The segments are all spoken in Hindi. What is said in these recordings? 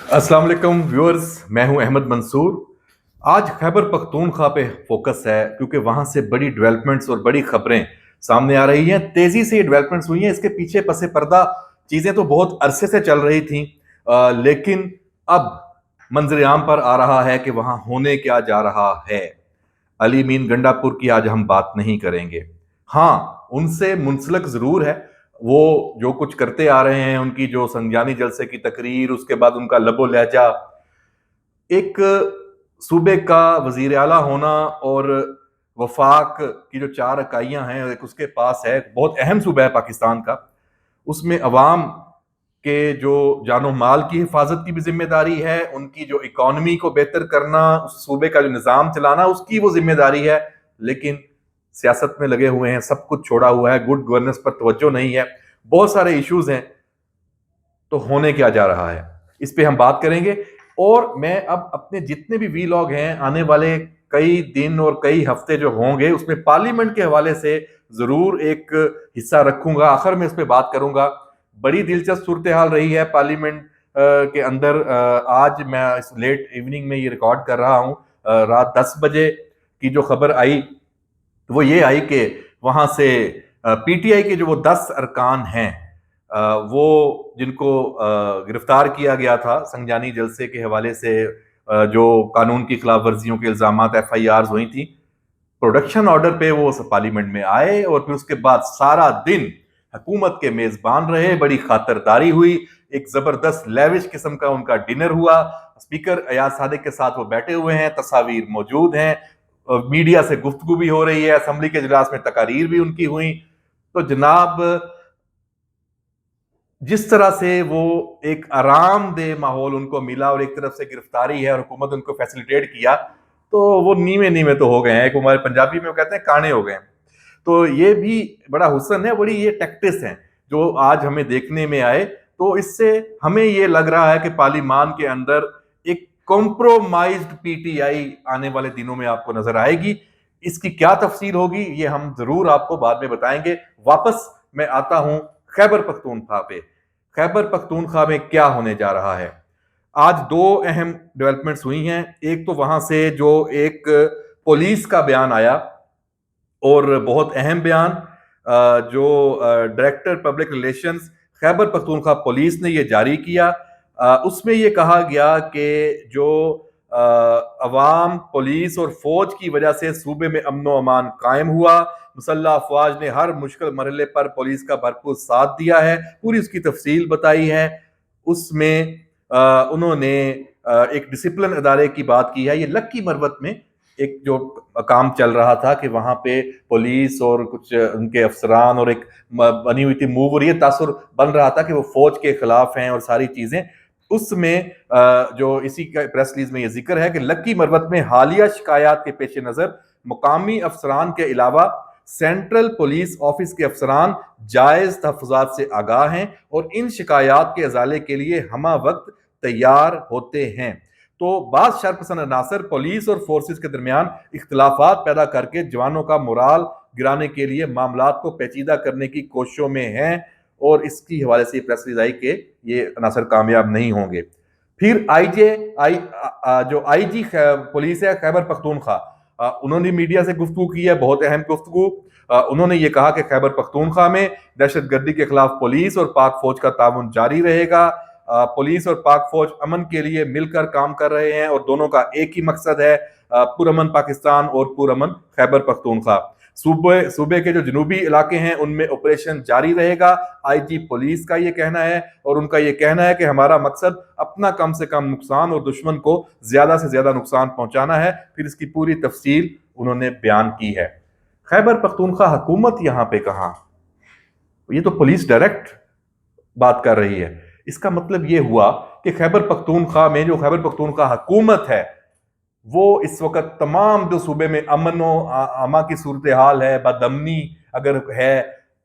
अस्सलाम वालेकुम व्यूअर्स, मैं हूं अहमद मंसूर। आज खैबर पख्तूनख्वा पे फोकस है क्योंकि वहां से बड़ी डेवलपमेंट्स और बड़ी खबरें सामने आ रही हैं। तेजी से ये डेवलपमेंट्स हुई हैं, इसके पीछे पसे पर्दा चीजें तो बहुत अरसे से चल रही थी, लेकिन अब मंजर आम पर आ रहा है कि वहां होने क्या जा रहा है। अली मीन गंडापुर की आज हम बात नहीं करेंगे। हाँ, उनसे मुंसलक जरूर है। वो जो कुछ करते आ रहे हैं, उनकी जो संजानी जलसे की तकरीर, उसके बाद उनका लबो लहजा, एक सूबे का वजीर आला होना और वफाक की जो चार इकाइयां हैं एक उसके पास है। बहुत अहम सूबा है पाकिस्तान का। उसमें अवाम के जो जानो माल की हिफाजत की भी जिम्मेदारी है, उनकी जो इकॉनमी को बेहतर करना, उस सूबे का जो निज़ाम चलाना, उसकी वो जिम्मेदारी है। लेकिन सियासत में लगे हुए हैं, सब कुछ छोड़ा हुआ है, गुड गवर्नेंस पर तवज्जो नहीं है, बहुत सारे इश्यूज हैं। तो होने क्या जा रहा है, इस पे हम बात करेंगे। और मैं अब अपने जितने भी वीलॉग हैं आने वाले कई दिन और कई हफ्ते जो होंगे, उसमें पार्लियामेंट के हवाले से जरूर एक हिस्सा रखूंगा, आखिर में इस पे बात करूंगा। बड़ी दिलचस्प सूरत हाल रही है पार्लियामेंट के अंदर। आज मैं इस लेट इवनिंग में ये रिकॉर्ड कर रहा हूँ। रात 10 बजे की जो खबर आई, तो वो ये आई कि वहां से पीटीआई के जो वो 10 अरकान हैं, वो जिनको गिरफ्तार किया गया था संजानी जलसे के हवाले से, जो कानून की खिलाफ वर्जियों के इल्जाम एफआईआर हुई थी, प्रोडक्शन ऑर्डर पे वो पार्लियामेंट में आए और फिर उसके बाद सारा दिन हुकूमत के मेजबान रहे। बड़ी खातरदारी हुई, एक जबरदस्त लेविश किस्म का उनका डिनर हुआ। स्पीकर अयाज सादिक के साथ वो बैठे हुए हैं, तस्वीर मौजूद हैं, मीडिया से गुफ्तगू भी हो रही है, असम्बली के इजलास में तकारीर भी उनकी हुई। तो जनाब, जिस तरह से वो एक आरामदेह माहौल उनको मिला और एक तरफ से गिरफ्तारी है और हुकूमत उनको फैसिलिटेट किया, तो वो नीमे नीमे तो हो गए हैं। एक हमारे पंजाबी में वो कहते हैं काने हो गए हैं। तो ये भी बड़ा हुस्न है, बड़ी ये टैक्टिस है जो आज हमें देखने में आए। तो इससे हमें ये लग रहा है कि पार्लियामान के अंदर एक कॉम्प्रोमाइज्ड पीटीआई आने वाले दिनों में आपको नजर आएगी। इसकी क्या तफसील होगी ये हम जरूर आपको बाद में बताएंगे। वापस मैं आता हूं खैबर पख्तूनख्वा पे। खैबर पख्तूनख्वा में क्या होने जा रहा है? आज दो अहम डेवलपमेंट्स हुई हैं। एक तो वहां से जो एक पुलिस का बयान आया, और बहुत अहम बयान, जो director public relations Khyber Pakhtunkhwa police ने ये जारी किया। उसमें ये कहा गया कि जो अवाम, पुलिस और फौज की वजह से सूबे में अमनो अमान कायम हुआ। मुसल्लह अफवाज ने हर मुश्किल मरहले पर पुलिस का भरपूर साथ दिया है, पूरी उसकी तफसील बताई है। उसमें उन्होंने एक डिसिप्लिन अदारे की बात की है। ये लक्की मरवत में एक जो काम चल रहा था कि वहां पे पुलिस और कुछ उनके अफसरान और एक बनी हुई थी मूव, और ये तासुर बन रहा था कि वो फौज के खिलाफ हैं और सारी चीजें। उसमें जो इसी का प्रेस रिलीज में ये जिक्र है कि लक्की मरवत में हालिया शिकायत के पेश नजर मुकामी अफसरान के अलावा सेंट्रल पुलिस ऑफिस के अफसरान जायज तहफात से आगाह हैं और इन शिकायत के अजाले के लिए हमा वक्त तैयार होते हैं। तो बाद शरपसंद अनासर पुलिस और फोर्सेस के दरमियान इख्तलाफात पैदा करके जवानों का मोराल गिराने के लिए मामला को पेचीदा करने की कोशिशों में हैं, और इसकी हवाले से प्रेस रिलीज आई कि ये अनासर कामयाब नहीं होंगे। फिर जो आईजी पुलिस है खैबर पख्तूनख्वा, उन्होंने मीडिया से गुफ्तगू की है, बहुत अहम गुफ्तगू। उन्होंने ये कहा कि खैबर पख्तूनख्वा में दहशतगर्दी के खिलाफ पुलिस और पाक फौज का ताउन जारी रहेगा। पुलिस और पाक फौज अमन के लिए मिलकर काम कर रहे हैं और दोनों का एक ही मकसद है, पुरअमन पाकिस्तान और पुरअमन खैबर पख्तूनख्वा। सूबे सूबे के जो जनूबी इलाके हैं उनमें ऑपरेशन जारी रहेगा, आईजी पुलिस का ये कहना है। और उनका ये कहना है कि हमारा मकसद अपना कम से कम नुकसान और दुश्मन को ज्यादा से ज्यादा नुकसान पहुंचाना है। फिर इसकी पूरी तफसील उन्होंने बयान की है। खैबर पख्तूनख्वा हुकूमत यहाँ पे कहाँ? ये तो पुलिस डायरेक्ट बात कर रही है। इसका मतलब ये हुआ कि खैबर पख्तूनख्वा में जो खैबर पख्तूनख्वा हुकूमत है, वो इस वक्त तमाम जो सूबे में अमनो अमा की सूरत हाल है, बदअमनी अगर है,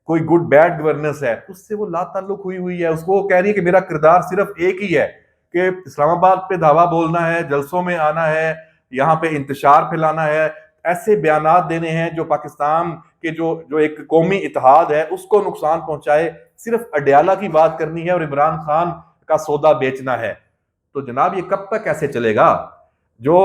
कोई गुड बैड गवर्नेंस है, उससे वो लाताल्लुक हुई हुई है। उसको वो कह रही है कि मेरा किरदार सिर्फ एक ही है कि इस्लामाबाद पे धावा बोलना है, जलसों में आना है, यहाँ पे इंतशार फैलाना है, ऐसे बयानात देने हैं जो पाकिस्तान के जो जो एक कौमी इतिहाद है उसको नुकसान पहुंचाए। सिर्फ अडयाला की बात करनी है और इमरान खान का सौदा बेचना है। तो जनाब ये कब तक ऐसे चलेगा? जो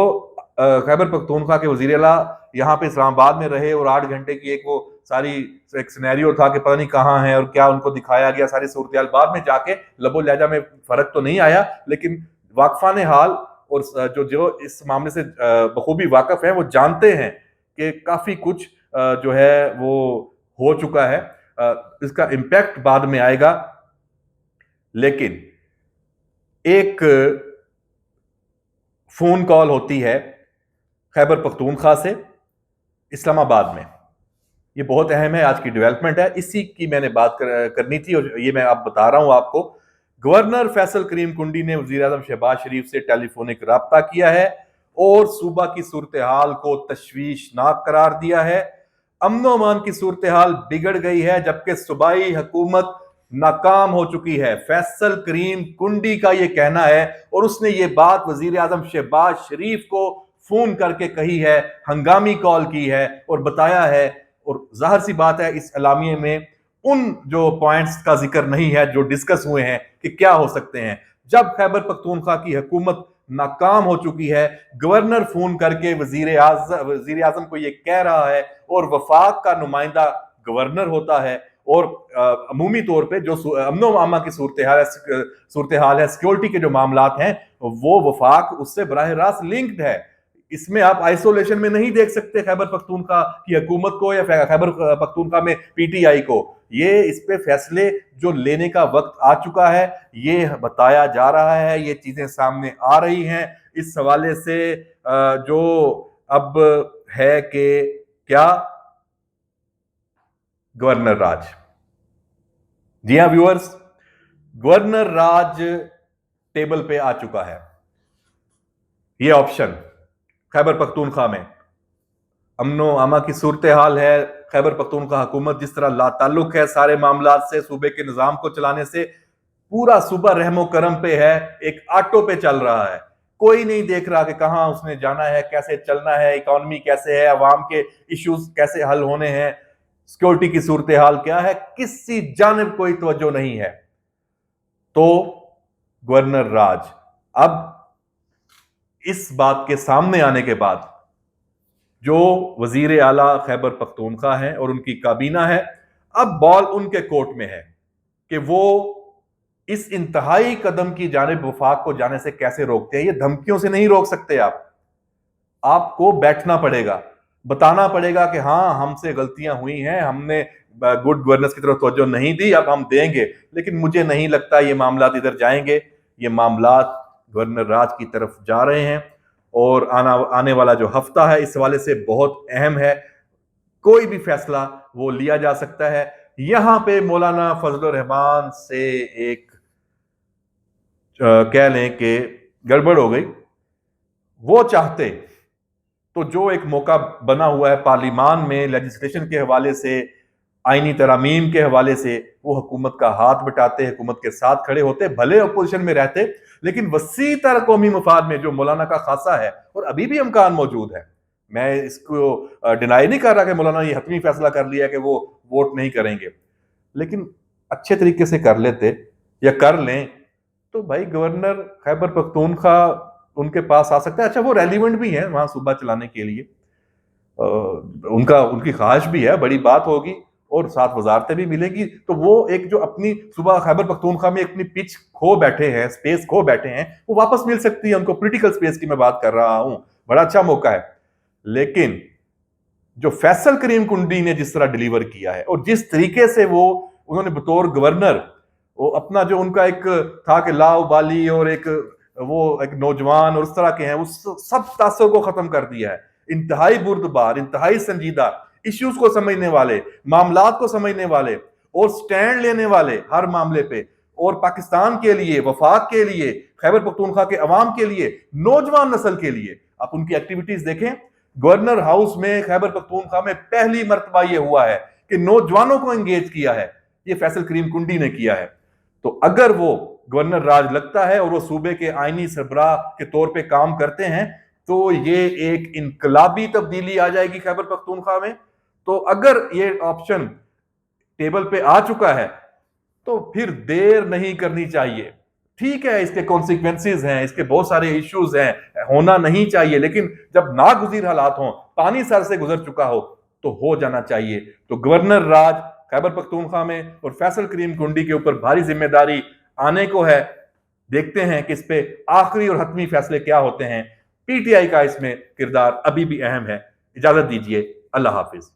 खैबर पख्तूनख्वा के वजीर आला यहाँ पे इस्लामाबाद में रहे और 8 घंटे की एक वो सारी एक सिनेरियो था कि पता नहीं कहाँ है और क्या उनको दिखाया गया, सारी सूरत बाद में जाके लबो लहजा में फर्क तो नहीं आया, लेकिन वाकफान हाल और जो जो इस मामले से बखूबी वाकिफ है वो जानते हैं कि काफी कुछ जो है वो हो चुका है। इसका इम्पैक्ट बाद में आएगा, लेकिन एक फोन कॉल होती है खैबर पख्तूनख्वा से इस्लामाबाद में, ये बहुत अहम है, आज की डेवलपमेंट है, इसी की मैंने बात करनी थी और ये मैं अब बता रहा हूं आपको। गवर्नर फैसल करीम कुंडी ने वजीर आजम शहबाज शरीफ से टेलीफोनिक राब्ता किया है और सूबा की सूरत हाल को तशवीशनाक करार दिया है। अमन अमान की सूरत हाल बिगड़ गई है जबकि सूबाई हुकूमत नाकाम हो चुकी है, फैसल करीम कुंडी का यह कहना है। और उसने ये बात वजीर आजम शहबाज शरीफ को फोन करके कही है, हंगामी कॉल की है और बताया है। और जाहिर सी बात है इस एलामिये में उन जो पॉइंट्स का जिक्र नहीं है जो डिस्कस हुए हैं कि क्या हो सकते हैं। जब खैबर पख्तूनख्वा की हुकूमत नाकाम हो चुकी है, गवर्नर फोन करके वजीर आजम को यह कह रहा है और वफाक का नुमाइंदा गवर्नर होता है और अमूमी तौर पे जो अमनो अमा की सूरत हाल है, सिक्योरिटी के जो मामलात हैं, वो वफाक उससे बराह रास्त लिंक्ड है। इसमें आप आइसोलेशन में नहीं देख सकते खैबर पख्तूनख्वा की हुकूमत को या खैबर पख्तूनख्वा में पीटीआई को। ये इस पे फैसले जो लेने का वक्त आ चुका है, ये बताया जा रहा है, ये चीजें सामने आ रही हैं। इस हवाले से जो अब है कि क्या गवर्नर राज, जी हां व्यूअर्स, गवर्नर राज टेबल पे आ चुका है। ये ऑप्शन खैबर पख्तूनख्वा में अमनो अमा की सूरत हाल है, खैबर पख्तूनख्वा हुकूमत जिस तरह लाताल्लुक है सारे मामलात से, सूबे के निजाम को चलाने से, पूरा सूबा रहमो करम पे है, एक ऑटो पे चल रहा है। कोई नहीं देख रहा कि कहां उसने जाना है, कैसे चलना है, इकोनॉमी कैसे है, अवाम के इश्यूज कैसे हल होने हैं, सिक्योरिटी की सूरत हाल क्या है, किसी जानिब कोई तवज्जो नहीं है। तो गवर्नर राज अब इस बात के सामने आने के बाद जो वजीर आला खैबर पख्तूनख्वा है और उनकी काबीना है, अब बॉल उनके कोर्ट में है कि वो इस इंतहाई कदम की जानिब वफाक को जाने से कैसे रोकते हैं। ये धमकियों से नहीं रोक सकते आपको बैठना पड़ेगा, बताना पड़ेगा कि हाँ हमसे गलतियां हुई हैं, हमने गुड गवर्नेंस की तरफ तवज्जो नहीं दी, अब हम देंगे, लेकिन मुझे नहीं लगता ये मामलात इधर जाएंगे। ये मामलात गवर्नर राज की तरफ जा रहे हैं और आने वाला जो हफ्ता है इस हवाले से बहुत अहम है। कोई भी फैसला वो लिया जा सकता है। यहां पे मौलाना फजलुर रहमान से एक कह लें कि गड़बड़ हो गई। वो चाहते तो जो एक मौका बना हुआ है पार्लिमान में लेजिस्लेशन के हवाले से, आईनी तरामीम के हवाले से, वो हुकूमत का हाथ बटाते, हुकूमत के साथ खड़े होते, भले अपोजिशन में रहते, लेकिन वसी तर कौमी मफाद में जो मौलाना का खासा है और अभी भी इम्कान मौजूद है। मैं इसको डिनाई नहीं कर रहा कि मौलाना ये हतमी फैसला कर लिया कि वो वोट नहीं करेंगे, लेकिन अच्छे तरीके से कर लेते या कर लें तो भाई गवर्नर खैबर पख्तूनख्वा उनके पास आ सकता है। अच्छा वो रेलिवेंट भी है वहां सूबा चलाने के लिए, उनकी ख्वाहिश भी है, बड़ी बात होगी और साथ वजारतें भी मिलेंगी। तो वो एक जो अपनी सुबह खैबर पख्तूनख्वा में अपनी पिच खो बैठे हैं, स्पेस खो बैठे हैं, वो वापस मिल सकती है उनको। पॉलिटिकल स्पेस की मैं बात कर रहा हूं, बड़ा अच्छा मौका है। लेकिन जो फैसल करीम कुंडी ने जिस तरह डिलीवर किया है और जिस तरीके से वो उन्होंने बतौर गवर्नर वो अपना जो उनका एक था कि लाउबाली और एक वो एक नौजवान और उस तरह के हैं, उस सब तासुर को खत्म कर दिया है। इंतहाई बुर्दबार, इंतहाई संजीदा, इश्यूज को समझने वाले, मामलात को समझने वाले और स्टैंड लेने वाले हर मामले पे, और पाकिस्तान के लिए, वफाक के लिए, खैबर पख्तूनख्वा के अवाम के लिए, नौजवान नस्ल के लिए। आप उनकी एक्टिविटीज देखें। गवर्नर हाउस में खैबर पख्तूनख्वा में पहली मर्तबा यह हुआ है कि नौजवानों को एंगेज किया है, ये फैसल करीम कुंडी ने किया है। तो अगर वो गवर्नर राज लगता है और वो सूबे के आईनी सरबराह के तौर पे काम करते हैं तो ये एक इनकलाबी तब्दीली आ जाएगी खैबर पख्तूनख्वा में। तो अगर ये ऑप्शन टेबल पे आ चुका है तो फिर देर नहीं करनी चाहिए। ठीक है, इसके कॉन्सिक्वेंसेज हैं, इसके बहुत सारे इश्यूज हैं, होना नहीं चाहिए, लेकिन जब नागुज़ीर हालात हों, पानी सर से गुजर चुका तो हो जाना चाहिए। तो गवर्नर राज खैबर पख्तूनख्वा में और फैसल करीम कुंडी के ऊपर भारी जिम्मेदारी आने को है। देखते हैं कि इस पे आखिरी और हतमी फैसले क्या होते हैं। पीटीआई का इसमें किरदार अभी भी अहम है। इजाजत दीजिए, अल्लाह हाफिज।